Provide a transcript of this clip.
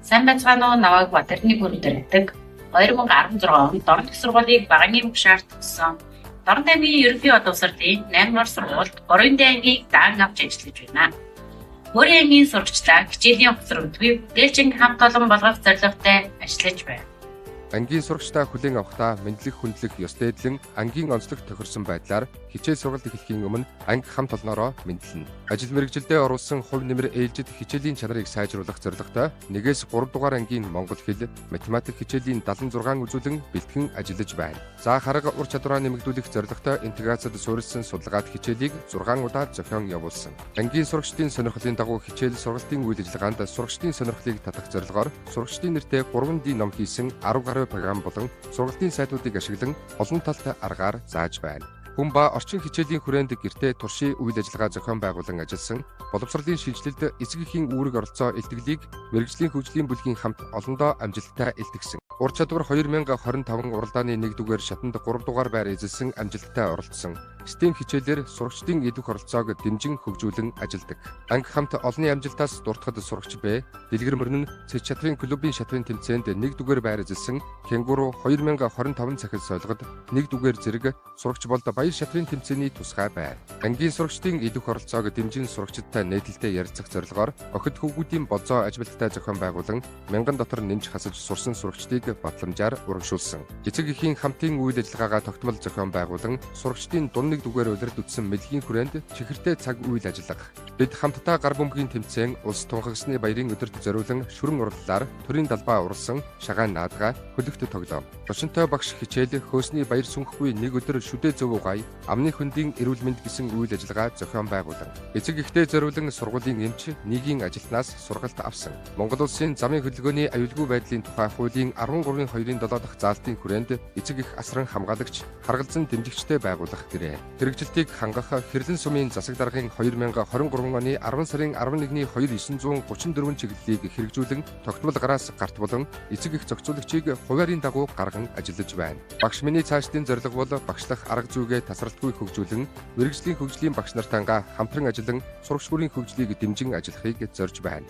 Сайн байцгаана уу, намайг Батэрний гүрэнд ирдэг. 2016 онд Дорн их сургуулийг багааны багшаар төгссөн. Дорн аймгийн ерөнхий боловсролын 8 дугаар сургуульд Боринды ангийг даан авч ажиллаж байна. Мөрийн ангийн сурагчлаа хичээлийн өгцөрөмтгүй бүтээлчин хамт олон болгох зорилготой ажиллаж байна. Ангийн сурагчдаа хүлээн авахдаа мэдлэг хүндлэх ёс дэдлэн ангийн онцлог тохирсон байдлаар хичээл сургалт эхлэхийн өмнө анги хамт олноороо мэдлэнэ. Ажил мэргэжилдээ оруулсан хувь нэмэр ээлжид хичээлийн чанарыг сайжруулах зорилготой 1-3 дугаар ангийн монгол хэл, математик хичээлийн 76 үзүүлэн бэлтгэн ажиллаж байна. Заах арга ур чадвараа нэмэгдүүлэх зорилготой интеграцид суурилсан судалгаад хичээлийг 6 удаа зохион явуулсан. Ангийн сурагчдын сонирхлын дагуу хичээл сургалтын үйл ажиллагаанд сурагчдын сонирхлыг татах зорилгоор сурагчдын нэртэй 3D ном хийсэн 10 гаруй програм болон сургалтын сайтуудыг ашиглан олон талт аргаар зааж байна. Хүн ба орчин хичээлийн хүрээнд гэртээ туршийн үйл ажиллагаа зохион байгуулан ажилласан боловсролын шинжилэлд эцэг эхийн үүрэг оролцоо илтгэлийг мэрэгжлийн хөгжлийн бүлгийн хамт олондоо амжилттай илтгэсэн. Ур чадвар 2025 уралдааны 1-р шатанд 3 дугаар байр эзэлсэн амжилттай оролцсон. STEM хичээлээр сурагчдын идэх оролцоог дэмжин хөгжүүлэн ажилладаг. Анги хамт олонний амжилтаас дуртахад сурагч Б, дэлгэр мөрөн цэц чадрын клубын шатрын тэмцээнд 1-р байр эзэлсэн. Кенгуру 2025 цахил сойлгод 1-р зэрэг сурагч болд баяр шатрын тэмцээний тусгай байна. Ангийн сурагчдын идэх оролцоог дэмжин сурагчдтай нийтлэлтэй ярилцах зорилгоор охид хүүгүүдийн болзоо ажилттай зохион байгуулан 1000 дотор нэмж хасаж сурсан сурагчдыг батламжаар урамшуулсан. Эцэг эхийн хамтын үйл ажиллагаагаа тогтмол зохион байгуулан сурагчдын дунд 1-р улирд үтсэн мэдлэгийн хүрээнд чихэртэй цаг үйл ажиллагаа. Бид хамтдаа гар бөмбөгийн тэмцээн улс тунхагсны баярын өдөрт зориулан шүрэн урлалаар төрийн далбаа уралсан шагаан наадгаа хөлөгт тоглоом. Зочинтой багш хичээл хөөсний баяр сүнхэхгүй нэг өдөр шүдэ зөв гай амны хөндийн эрүүл мэнд гэсэн үйл ажиллагаа зохион байгуулан. Эцэг эхтэй зориулан сургуулийн эмч нийгмийн ажилтнаас сургалт авсан. Монгол улсын замын хөдөлгөөний аюулгүй байдлын тухай хуулийн 13.2-ийн 7 дахь заалтын хүрээнд эцэг эх асран хамгаалагч харгалзан дэмжигчтэй байгуулах гэрээ. Хэрэгжилтийг хангах хэрлэн сумын засаг даргын 2023 оны 10 сарын 11-ний 2934 чиглэлийг хэрэгжүүлэн тогтмол гараас гарт болон эцэг эх зохицуулагчийг хуваарийн дагуу гарган ажиллаж байна. Багш миний цаашдын зорилго бол багшлах арга зүйгээ тасралтгүй хөгжүүлэн мэрэгжлийн хөгжлийн багш нартайгаа хамтран ажиллан сурагч бүрийн хөгжлийг дэмжин ажиллахыг зорж байна.